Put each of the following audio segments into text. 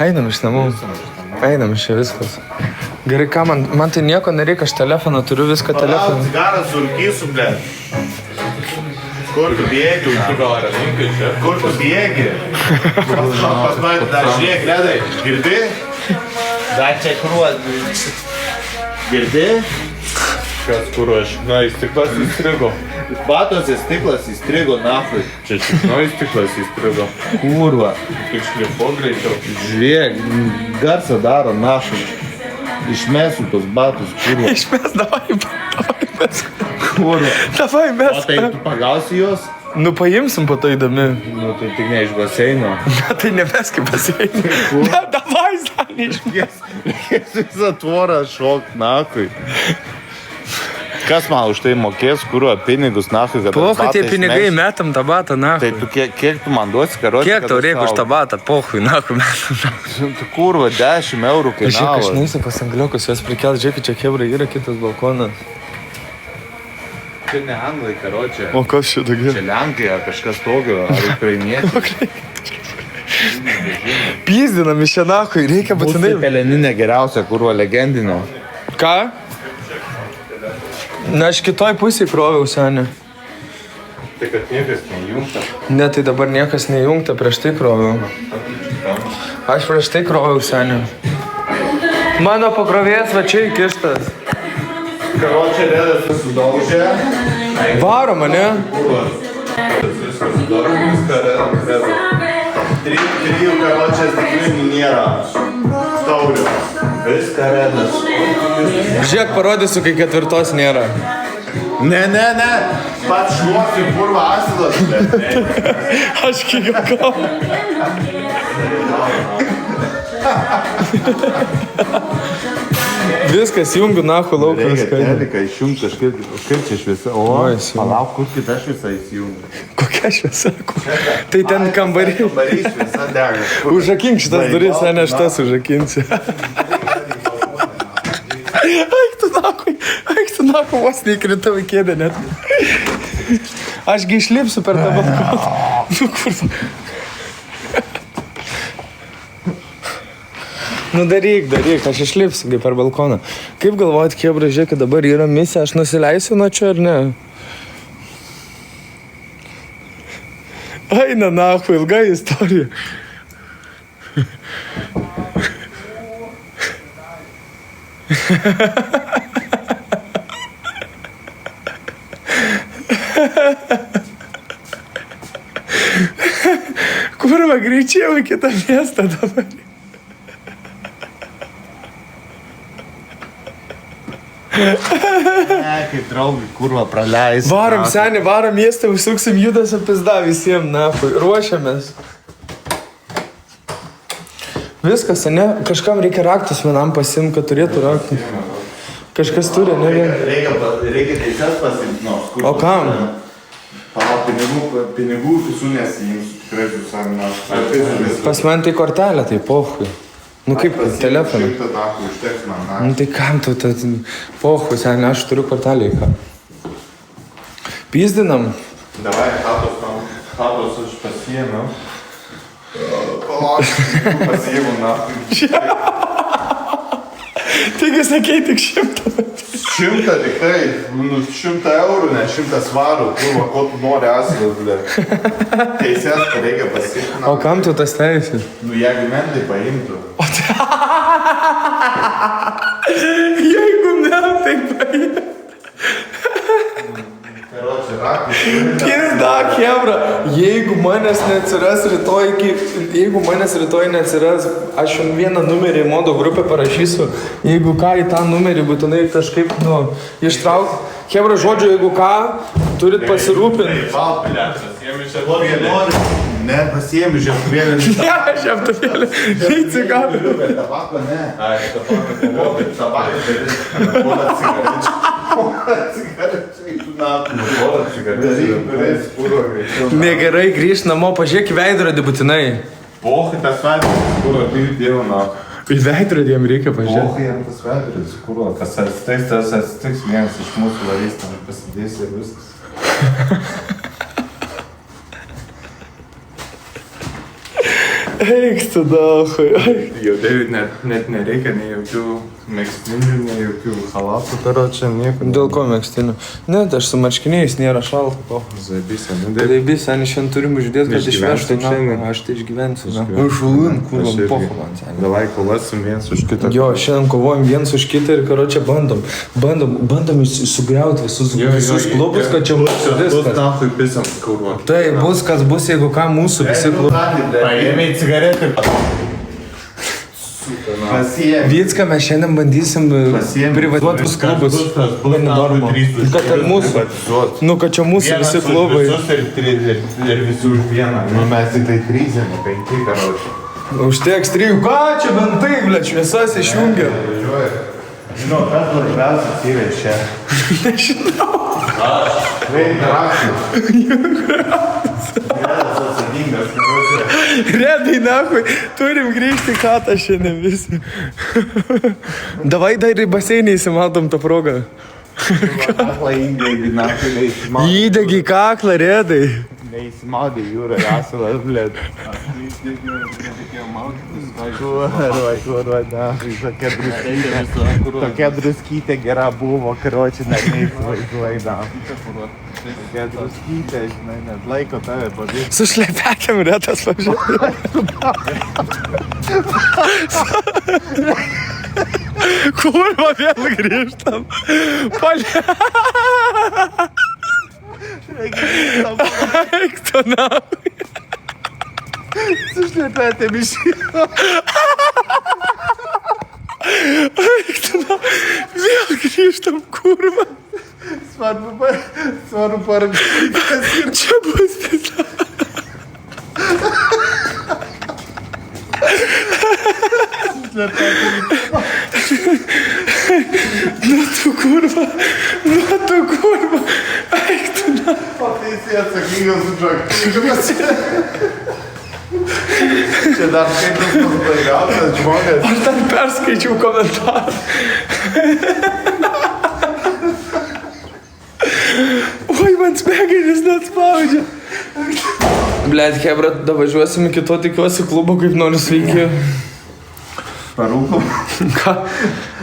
Einam iš namų. Einam iš čia viskas. Gerai, ką man tai nieko nereikia, aš telefoną turiu, viską telefoną. Cigaras surkysiu, ble. Kur tu bėgi? Kur tu bėgi? Pas man dar žiūrėk, ledai. Girdi? Dar čia kruot. Girdi? Kas kruoš? Na, stiklas įstrigo. Batuose stiklas įstrigo, nafai. Čia šiknoj stiklas įstrigo. Kurva. Tik šlifu greičiau. Žiūrėk, garsą daro našu. Išmesiu tos batus, kurva. Išmes, davai mes. Kurva. Davai mes. O tai tu pagausi juos? Nu, paimsim po to įdami. Nu, tai tik ne iš baseino. Ne, tai nemeski baseinį. Ne, davai, Zani, išmes. Reikės visą tvorą šok, nakui. Kas man už tai mokės, kurva, pinigus, nakui, kad Pohui tie pinigai, metam tą batą, Tai nahui. tu kiek tu man duosi karoti? Kiek tau reikia už tą batą, pohui, nahui, metam. Tu kurva, 10 eurų Žiūrėk, aš kainavo. neįsiu pas angliukus, juos prikelt, žiūrėk, čia kebra yra kitas balkonas. Čia ne anglai, karočią. O kas čia daugiau? Čia lenkai ar kažkas tokio, ar ukrainiečiai. Pyzdinam iš čia nahui, reikia būtinai. Mūsų peleninė geriausia, kurva, legendinė. Ką? Na, aš kitoj pusėj kroviau, seni. Tai kad niekas neįjungta. Ne, tai dabar niekas neįjungta, prieš tai kroviau. Aš prieš tai kroviau, seni. Mano pakrovėjas va čia įkištas. Karočią redas sudaužė. Varo mane. Viskas sudaro, viską redo. Trijų karočias tikrai nėra. Taurių. Viską redas. Žiūrėk, parodysiu, kai ketvirtos nėra. Ne. Pats šluosiu purva asilas. Aš kikau. Viskas, jungiu nahu lauką. Reikia teliką išjungti kažkaip. Kaip čia šviesa? O, Oi, įsijungiu. palauk, kur kita šviesa įsijungi. Kokia šviesa? Tai ten kambarį. Kambarys šviesa dega. Užakink šitas duris, ne, aš tas užakinsiu. Eik tu nahu, vos neįkritau į kėdę net. Ašgi išlipsiu per tą balkoną. Nu, kur? Nu, daryk, aš išlipsiu per balkoną. Kaip galvojat, kebra, žiūrėk, dabar yra misija, aš nusileisiu nuo čia ar ne? Aina nahu, ilga istorija. Kurva, greičiau į kitą miestą dabar. Kaip draugai, kurva, praleis. Varom, seni, varom miestą, užsuksim judasio pizda visiems, nahui. Ruošiamės. Viskas, ne? Kažkam reikia raktus vienam pasimti, kad turėtų raktus. Kažkas turi, ne vien. Reikia teises pasimti, nors. O kam? Pinigų visų nesijims, tikrai visam našu. Pas man tai kortelė, tai pohui. Nu kaip telefoną. 100 nakų užteks man nakų. Nu tai kam tu, pohui, seni, aš turiu kortelę į ką. Pizdinam. Davai, chatos aš pasiėmiau. Palauk, pasiėmiau nakų. Taigi sakei tik 100. 100 tikrai, 100 eurų, ne 100 svarų, kurva, ko tu nori asilas, ble. Teisės, kad reikia pasiimti. O kam tu tas teisės? Nu, jeigu mentai paimtų. Jeigu mentai paimtų. Karočią, raktus. Pizda, kebra. Jeigu manęs rytoj neatsiras, aš jums vieną numerį į modo grupę parašysiu. Jeigu ką, į tą numerį būtinai kažkaip, ištrauk. Kebra, žodžiu, jeigu ką, turit pasirūpinti. Ne, pasiėmiau žiaptuvėlį. Ne, žiaptuvėlį. Tai cigarų. Tabako, ne. Ai, tabako. Porą cigarečių, tu nakų. Porą cigarečių. Turės puro greičiau. Negerai, grįžt namo, pažiūrėk į veidrodį būtinai. Pohai tas veidrodis, kuro, tai dievo nakų. Į veidrodį jam reikia pažiūrėti. Pohai jam tas veidrodis, kuro, kas atsitiks, tas atsitiks, vienas iš mūsų varys ten pasidės ir viskas. Eik tu dahui. Jodėjų net nereikia nei jokių megztinių, nei jokių halatų, karočią, nieko. Dėl ko mėgstiniu? Ne, tai aš su marškiniais nėra šalta. Zaibysė, Daibys, sen šiandien turim uždėti, kad išvežtų šiandien. Aš tai išgyvensiu. Išgyvensiu. Aš žulun, kur Aš irgi. pohu man sen. Davai kovasim viens už kitą. Jo, šiandien kovojam viens už kitą ir karočią bandom sugriauti visus klubus, kad čia būtų Bus viskas. nahui pisam, kurva. Tai bus, kas bus, jeigu ką mūsų visi klubai. Paėmė cigaretę. Pasiėmė. Vycką mes šiandien bandysim privatizuoti visus klubus. Kad ten mūsų. Nu, kad čia mūsų visi klubai. Ir visi už vieną. Nu, mes tik tai 3, ne 5, karočią. Užteks 3. Ką čia bent tai, ble, šviesas išjungia. Žinau, kas svarbiausias yra čia. Nežinau. Reikia raktų. Vienas atsakingas, karočią. Redai, nahui, turim grįžti į chatą šiandien visi. Davai dar į baseinį įsimatom tą progą. Kaklą įdėgi, nahui, neįsimaudė. Įdegi kaklą, redai. Neįsimaudė jūra, asalas, blėt. Važiuoju, nahui, tokia druskytė gera buvo, karočią, net neįsivaizduoju, nahui. Tokia druskytė, žinai, net laiko tave pavyzdžiui. Su šlepekėm retas važiuoja. Kurva vėl grįžtam. Palia. Eik tu nahui. Sušlepėtėm iš šito. Eik tu nahui. Vėl grįžtam, kurva. Svarbu parašytas. Čia bus pisa. Nu tu kurva. Eik tu nahui. Pataisė atsakingas už aktyvimas. Čia dar skaitas pasbairiausias žmonės. Aš dar perskaičiau komentarą. Oi, man smegenis net spaudžia. Blet, hebra, davažiuosim iki to tikiuosi klubo kaip nors sveiki. Parūkom. Ką?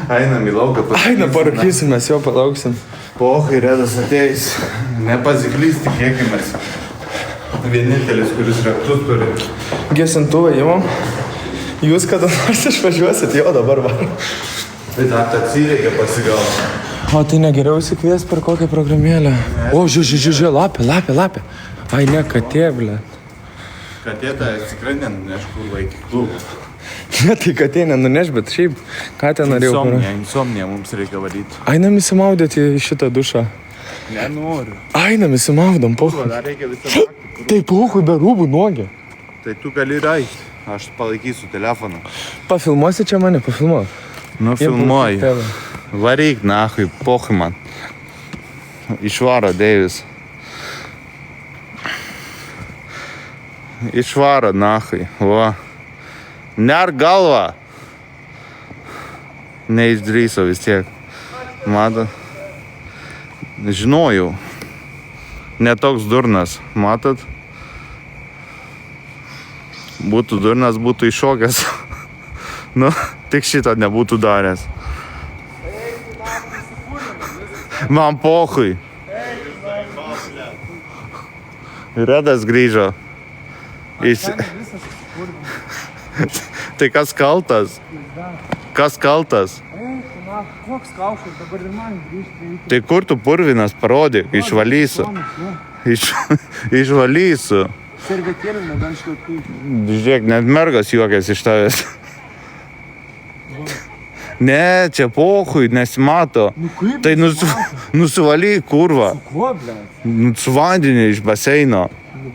Einam į lauką. Aina, parūkysim, mes jo palauksim. Pohai, Redas ateis. Nepasiklysti, tikėkimės. Vienintelis, kuris raktus turi. Gesintuvą imam. Jūs kada nors išvažiuosit, jo dabar va. Tai dar taksi reikia pasigauti. O tai negeriau įsikvies per kokią programėlę. O, žiūrė, lapė. Ai, ne, katė, ble. Katė tą tikrai nenuneš kurva iki klubų. Ne, tai katė nenuneš, bet šiaip katę norėjau. Insomnija mums reikia varyti. Ainam įsimaudėti į šitą dušą. Nenoriu. Ainam įsimaudom, pohu. Dar reikia visą naktį. Tai pohui be rūbų nuogi. Tai tu gali raikt. Aš palaikysiu telefoną. Pafilmuosi čia mane, pafilmuok. Nu, filmuoji. Varyk, nahui, pohui man. Išvaro, Deivis. Išvaro, nahui, va. Ner galva. Neišdrįso vis tiek. Matot? Žinojau. Netoks durnas, matot? Būtų durnas, būtų iššokęs. Nu, tik šito nebūtų daręs. Man pohui. Redas grįžo. Tai kas kaltas? Kas kaltas? Koks kaušas, dabar ir man grįžti. Tai kur tu purvinas parodyk, išvalysiu. Išvalysiu. Servetėlį nebent šlapiai. Žiūrėk, net mergas juokės iš tavęs. Ne, čia pohui, nesimato. kaip Tai nusivalyk, kurva. Ko, ble? Su vandeniu iš baseino.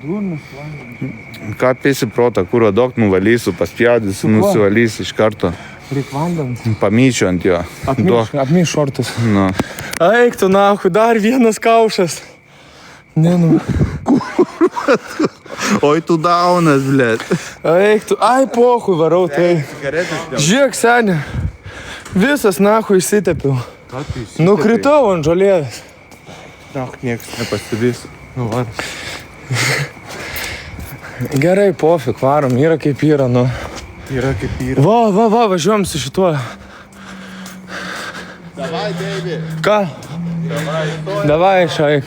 Durnas vandenis. Ką pėsi protą, kurva daug nuvalysiu, paspjaudysiu, kuo? nusivalysiu iš karto. Reik vandens. Pamyčiu ant jo. Apmyš šortus. Nu. Eik tu nahui, dar vienas kaušas. Ne, nu. Oi, tu daunas, blėt. Eik tu, ai pohui varau, tai. Žiūrėk, senė. Visas nahui išsitepiau. Nukritau ant žolės. Niekas nepastebės. Nu, var. Gerai, pofik, varom, yra kaip yra, nu. Yra kaip yra. Va, važiuojam su šituo. Davai, baby. Ką? Davai, šaik.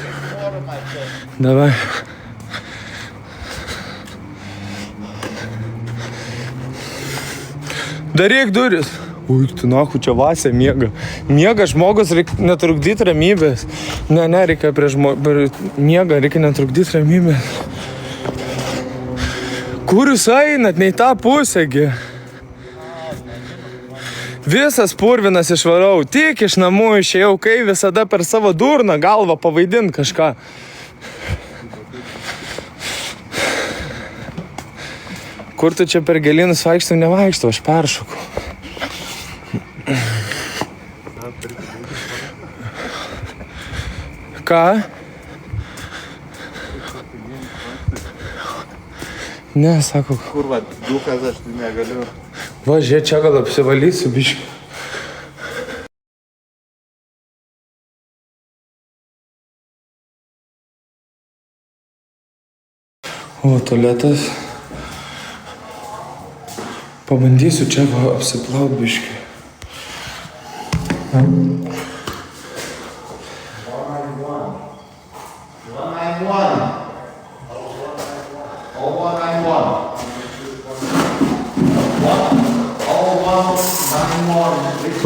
Davai. Daryk duris. Ui, tu nahu, čia Vasė miega. Miega žmogus, reikia netrukdyti ramybės. Ne, reikia miega, reikia netrukdyti ramybės. Kur jūs einat, ne į tą pusėgi? Visas purvinas išvarau, tik iš namų išėjau, kai visada per savo durną galvą pavaidint kažką. Kur tu čia per gėlynus vaikštau, nevaikštau, aš peršoku. Ką? Ne, sako. Kurva, dukas aš tai negaliu. Va, žiūrėk, čia gal apsivalysiu, biškį. O, tualetas. Pabandysiu čia va apsiplaut biškį.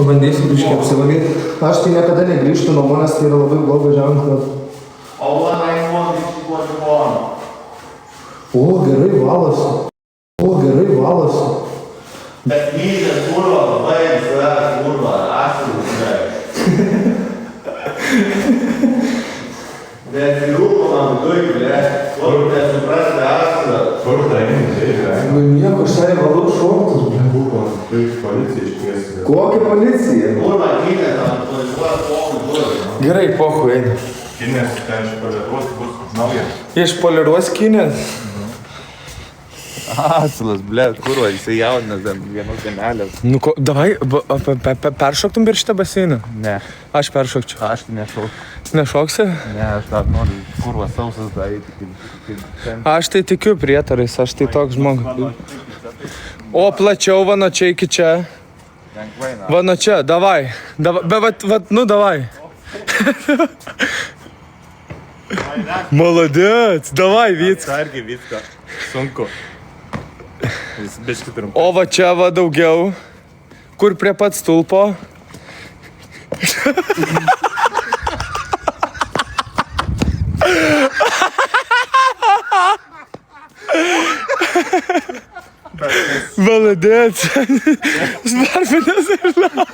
Pabandysiu biškį apsivalyti. Aš tai niekada negrįžtu nuo manęs, tai yra labai blogas ženklas. O, gerai valosi. Bet myžės kurva, labai savęs kurva, ašturis žinai. Bet rūko man duik, ble, kur nesuprasti ašturis. Kur tai yra? Nu nieko, štai valau šoktus. Buvo policija iškviesti. Kokia policija? Kurva, myžės, man polizuoja pokai kurva. Gerai, pohu eina. Kinės ten išpoliruos bus nauja. Išpoliruos kinės. Asilas, ble, kurva, jisai jaudinas vienos genelės. Nu, davai, peršoktum per šitą baseiną? Ne, Aš peršokčiau. aš tai nešauksiu. Nešoksi? Ne, aš dar noriu kurva sausas daryti. Aš tai tikiu prietarais, aš tai toks žmogus. O, plačiau, va nuo čia iki čia. Va nuo čia, davai. Nu, davai. Молодец, davai, Vycka. Argi viską. Sunku. Jis biškį turim. O va čia va daugiau. Kur prie pat stulpo. Молодец. Smarfinės ir lau.